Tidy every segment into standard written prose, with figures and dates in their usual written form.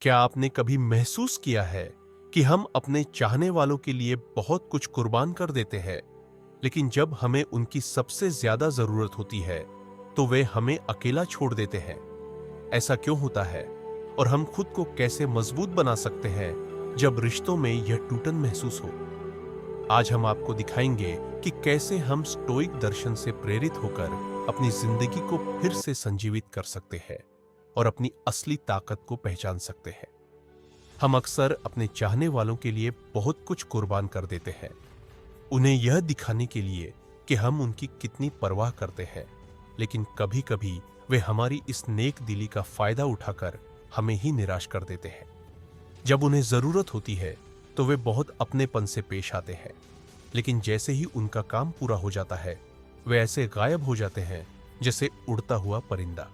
क्या आपने कभी महसूस किया है कि हम अपने चाहने वालों के लिए बहुत कुछ कुर्बान कर देते हैं, लेकिन जब हमें उनकी सबसे ज्यादा जरूरत होती है तो वे हमें अकेला छोड़ देते हैं? ऐसा क्यों होता है और हम खुद को कैसे मजबूत बना सकते हैं जब रिश्तों में यह टूटन महसूस हो? आज हम आपको दिखाएंगे कि कैसे हम स्टोइक दर्शन से प्रेरित होकर अपनी जिंदगी को फिर से संजीवित कर सकते हैं और अपनी असली ताकत को पहचान सकते हैं। हम अक्सर अपने चाहने वालों के लिए बहुत कुछ कुर्बान कर देते हैं, उन्हें यह दिखाने के लिए कि हम उनकी कितनी परवाह करते हैं, लेकिन कभी कभी वे हमारी इस नेक दिली का फायदा उठाकर हमें ही निराश कर देते हैं। जब उन्हें जरूरत होती है तो वे बहुत अपनेपन से पेश आते हैं, लेकिन जैसे ही उनका काम पूरा हो जाता है वे ऐसे गायब हो जाते हैं जैसे उड़ता हुआ परिंदा।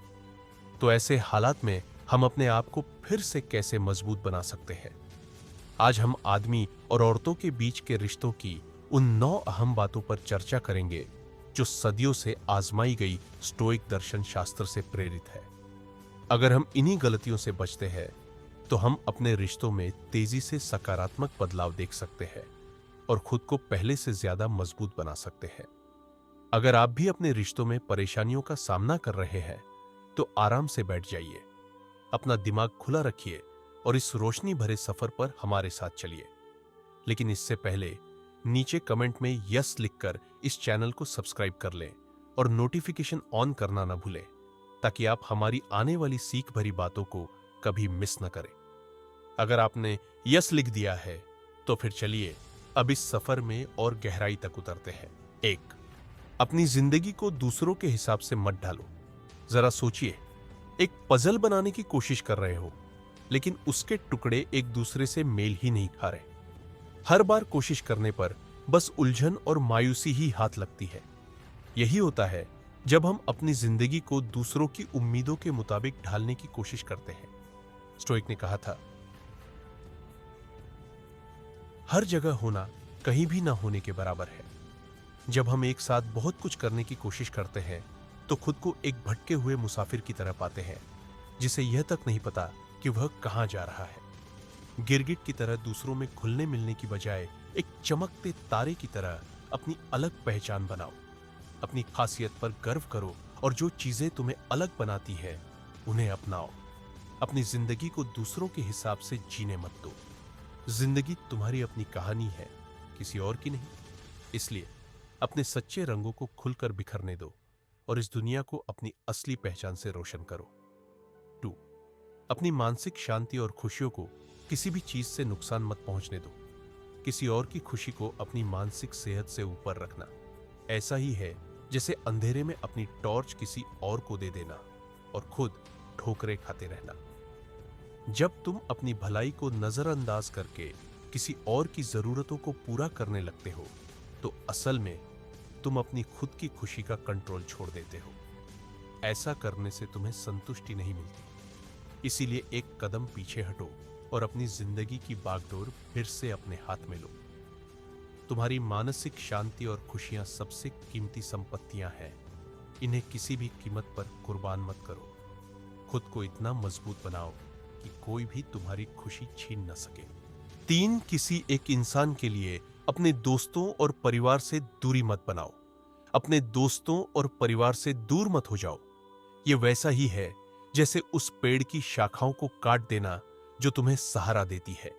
तो ऐसे हालात में हम अपने आप को फिर से कैसे मजबूत बना सकते हैं? आज हम आदमी और औरतों के बीच के रिश्तों की उन 9 अहम बातों पर चर्चा करेंगे जो सदियों से आजमाई गई स्टोइक दर्शन शास्त्र से प्रेरित है। अगर हम इन्हीं गलतियों से बचते हैं तो हम अपने रिश्तों में तेजी से सकारात्मक बदलाव देख सकते हैं और खुद को पहले से ज्यादा मजबूत बना सकते हैं। अगर आप भी अपने रिश्तों में परेशानियों का सामना कर रहे हैं तो आराम से बैठ जाइए, अपना दिमाग खुला रखिए और इस रोशनी भरे सफर पर हमारे साथ चलिए। लेकिन इससे पहले नीचे कमेंट में यस लिखकर इस चैनल को सब्सक्राइब कर लें और नोटिफिकेशन ऑन करना ना भूलें, ताकि आप हमारी आने वाली सीख भरी बातों को कभी मिस न करें। अगर आपने यस लिख दिया है तो फिर चलिए अब इस सफर में और गहराई तक उतरते हैं। 1, अपनी जिंदगी को दूसरों के हिसाब से मत ढालो। जरा सोचिए, एक पजल बनाने की कोशिश कर रहे हो, लेकिन उसके टुकड़े एक दूसरे से मेल ही नहीं खा रहे। हर बार कोशिश करने पर बस उलझन और मायूसी ही हाथ लगती है। यही होता है जब हम अपनी जिंदगी को दूसरों की उम्मीदों के मुताबिक ढालने की कोशिश करते हैं। स्टोइक ने कहा था, हर जगह होना कहीं भी ना होने के बराबर है। जब हम एक साथ बहुत कुछ करने की कोशिश करते हैं तो खुद को एक भटके हुए मुसाफिर की तरह पाते हैं, जिसे यह तक नहीं पता कि वह कहां जा रहा है। गिरगिट की तरह दूसरों में घुलने मिलने की बजाय एक चमकते तारे की तरह अपनी अलग पहचान बनाओ। अपनी खासियत पर गर्व करो और जो चीजें तुम्हें अलग बनाती है उन्हें अपनाओ। अपनी जिंदगी को दूसरों के हिसाब से जीने मत दो। जिंदगी तुम्हारी अपनी कहानी है, किसी और की नहीं। इसलिए अपने सच्चे रंगों को खुलकर बिखरने दो और इस दुनिया को अपनी असली पहचान से रोशन करो। 2, अपनी मानसिक शांति और खुशियों को किसी भी चीज से नुकसान मत पहुंचने दो। किसी और की खुशी को अपनी मानसिक सेहत से ऊपर रखना ऐसा ही है जैसे अंधेरे में अपनी टॉर्च किसी और को दे देना और खुद ठोकरें खाते रहना। जब तुम अपनी भलाई को नजरअंदाज करके किसी और की जरूरतों को पूरा करने लगते हो तो असल में तुम अपनी खुद की खुशी का कंट्रोल छोड़ देते हो। ऐसा करने से तुम्हें संतुष्टि नहीं मिलती। इसीलिए एक कदम पीछे हटो और अपनी जिंदगी की बागडोर फिर से अपने हाथ में लो। तुम्हारी मानसिक शांति और खुशियां सबसे कीमती संपत्तियां हैं। इन्हें किसी भी कीमत पर कुर्बान मत करो। खुद को इतना मजबूत बनाओ कि कोई भी तुम्हारी खुशी छीन न सके। 3, किसी एक इंसान के लिए अपने दोस्तों और परिवार से दूरी मत बनाओ। अपने दोस्तों और परिवार से दूर मत हो जाओ। ये वैसा ही है जैसे उस पेड़ की शाखाओं को काट देना जो तुम्हें सहारा देती है।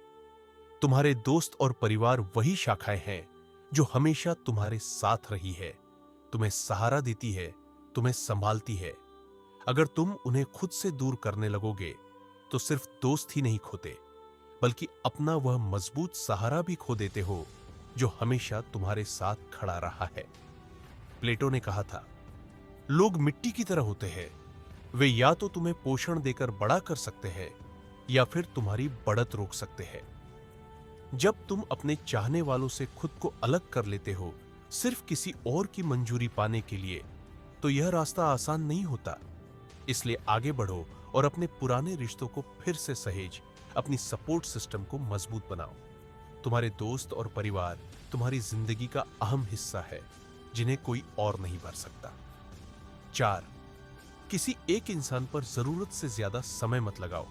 तुम्हारे दोस्त और परिवार वही शाखाएं हैं जो हमेशा तुम्हारे साथ रही है, तुम्हें सहारा देती है, तुम्हें संभालती है। अगर तुम उन्हें खुद से दूर करने लगोगे तो सिर्फ दोस्त ही नहीं खोते, बल्कि अपना वह मजबूत सहारा भी खो देते हो जो हमेशा तुम्हारे साथ खड़ा रहा है। प्लेटो ने कहा था, लोग मिट्टी की तरह होते हैं। वे या तो तुम्हें पोषण देकर बड़ा कर सकते हैं या फिर तुम्हारी बढ़त रोक सकते हैं। जब तुम अपने चाहने वालों से खुद को अलग कर लेते हो सिर्फ किसी और की मंजूरी पाने के लिए, तो यह रास्ता आसान नहीं होता। इसलिए आगे बढ़ो और अपने पुराने रिश्तों को फिर से सहेज अपनी सपोर्ट सिस्टम को मजबूत बनाओ। तुम्हारे दोस्त और परिवार तुम्हारी जिंदगी का अहम हिस्सा है जिन्हें कोई और नहीं भर सकता। 4, किसी एक इंसान पर जरूरत से ज्यादा समय मत लगाओ।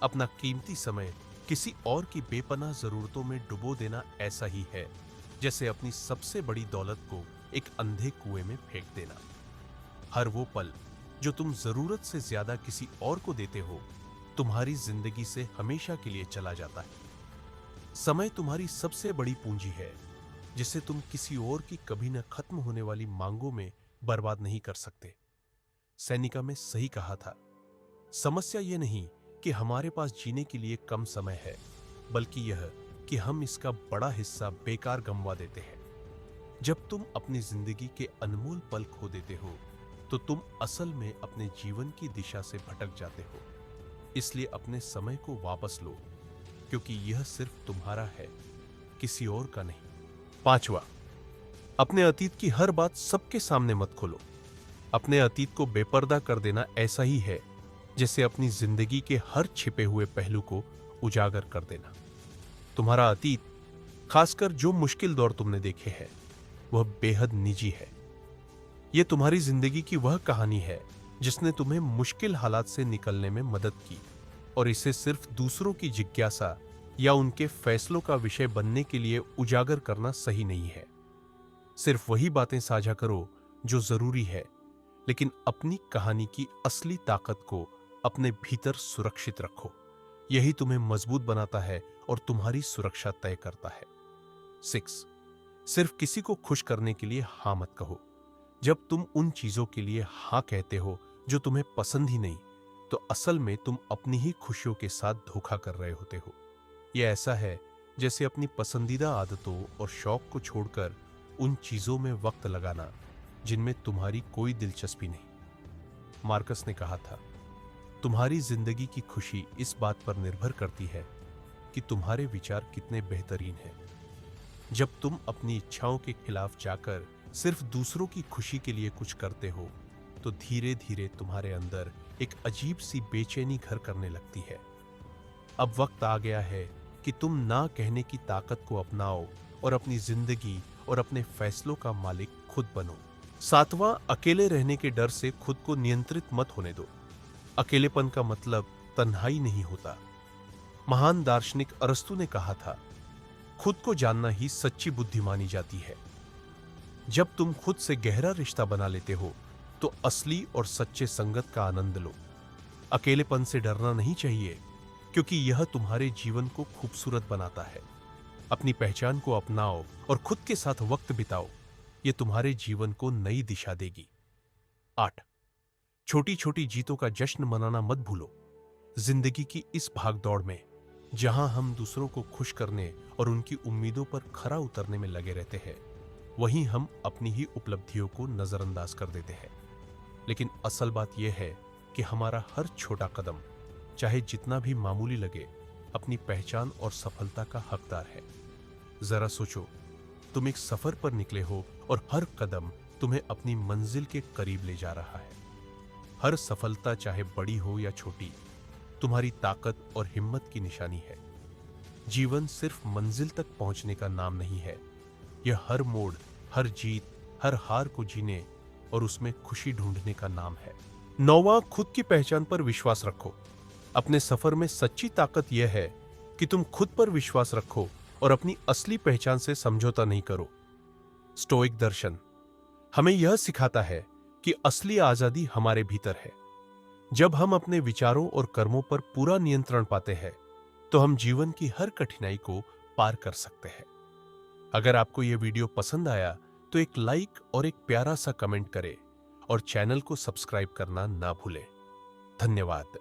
अपना कीमती समय किसी और की बेपनाह जरूरतों में डुबो देना ऐसा ही है जैसे अपनी सबसे बड़ी दौलत को एक अंधे कुएं में फेंक देना। हर वो पल जो तुम जरूरत से ज्यादा किसी और को देते हो, तुम्हारी जिंदगी से हमेशा के लिए चला जाता है। समय तुम्हारी सबसे बड़ी पूंजी है, जिसे तुम किसी और की कभी न खत्म होने वाली मांगों में बर्बाद नहीं कर सकते। सैनिका में सही कहा था, समस्या यह नहीं कि हमारे पास जीने के लिए कम समय है, बल्कि यह कि हम इसका बड़ा हिस्सा बेकार गंवा देते हैं। जब तुम अपनी जिंदगी के अनमोल पल खो देते हो, तो तुम असल में अपने जीवन की दिशा से भटक जाते हो। इसलिए अपने समय को वापस लो, क्योंकि यह सिर्फ तुम्हारा है, किसी और का नहीं। 5वां, अपने अतीत की हर बात सबके सामने मत खोलो। अपने अतीत को बेपर्दा कर देना ऐसा ही है जैसे अपनी जिंदगी के हर छिपे हुए पहलू को उजागर कर देना। तुम्हारा अतीत, खासकर जो मुश्किल दौर तुमने देखे हैं, वह बेहद निजी है। यह तुम्हारी जिंदगी की वह कहानी है जिसने तुम्हें मुश्किल हालात से निकलने में मदद की, और इसे सिर्फ दूसरों की जिज्ञासा या उनके फैसलों का विषय बनने के लिए उजागर करना सही नहीं है। सिर्फ वही बातें साझा करो जो जरूरी है, लेकिन अपनी कहानी की असली ताकत को अपने भीतर सुरक्षित रखो। यही तुम्हें मजबूत बनाता है और तुम्हारी सुरक्षा तय करता है। 6, सिर्फ किसी को खुश करने के लिए हां मत कहो। जब तुम उन चीजों के लिए हां कहते हो जो तुम्हें पसंद ही नहीं, तो असल में तुम अपनी ही खुशियों के साथ धोखा कर रहे होते हो। यह ऐसा है जैसे अपनी पसंदीदा आदतों और शौक को छोड़कर उन चीजों में वक्त लगाना जिनमें तुम्हारी कोई दिलचस्पी नहीं। मार्कस ने कहा था, तुम्हारी जिंदगी की खुशी इस बात पर निर्भर करती है कि तुम्हारे विचार कितने बेहतरीन हैं। जब तुम अपनी इच्छाओं के खिलाफ जाकर सिर्फ दूसरों की खुशी के लिए कुछ करते हो, तो धीरे धीरे तुम्हारे अंदर एक अजीब सी बेचैनी घर करने लगती है। अब वक्त आ गया है कि तुम ना कहने की ताकत को अपनाओ और अपनी जिंदगी और अपने फैसलों का मालिक खुद बनो। 7वां, अकेले रहने के डर से खुद को नियंत्रित मत होने दो। अकेलेपन का मतलब तन्हाई नहीं होता। महान दार्शनिक अरस्तु ने कहा था, खुद को जानना ही सच्ची बुद्धि मानी जाती है। जब तुम खुद से गहरा रिश्ता बना लेते हो, तो असली और सच्चे संगत का आनंद लो। अकेलेपन से डरना नहीं चाहिए, क्योंकि यह तुम्हारे जीवन को खूबसूरत बनाता है। अपनी पहचान को अपनाओ और खुद के साथ वक्त बिताओ। यह तुम्हारे जीवन को नई दिशा देगी। 8, छोटी छोटी जीतों का जश्न मनाना मत भूलो। जिंदगी की इस भागदौड़ में, जहां हम दूसरों को खुश करने और उनकी उम्मीदों पर खरा उतरने में लगे रहते हैं, वहीं हम अपनी ही उपलब्धियों को नजरअंदाज कर देते हैं। लेकिन असल बात यह है कि हमारा हर छोटा कदम, चाहे जितना भी मामूली लगे, अपनी पहचान और सफलता का हकदार है। जरा सोचो, तुम एक सफर पर निकले हो और हर कदम तुम्हें अपनी मंजिल के करीब ले जा रहा है। हर सफलता, चाहे बड़ी हो या छोटी, तुम्हारी ताकत और हिम्मत की निशानी है। जीवन सिर्फ मंजिल तक पहुंचने का नाम नहीं है। यह हर मोड़, हर जीत, हर हार को जीने और उसमें खुशी ढूंढने का नाम है। 9वां, खुद की पहचान पर विश्वास रखो। अपने सफर में सच्ची ताकत यह है कि तुम खुद पर विश्वास रखो और अपनी असली पहचान से समझौता नहीं करो। स्टोइक दर्शन हमें यह सिखाता है कि असली आजादी हमारे भीतर है। जब हम अपने विचारों और कर्मों पर पूरा नियंत्रण पाते हैं, तो हम जीवन की हर कठिनाई को पार कर सकते हैं। अगर आपको यह वीडियो पसंद आया, तो एक लाइक और एक प्यारा सा कमेंट करें और चैनल को सब्सक्राइब करना ना भूलें। धन्यवाद।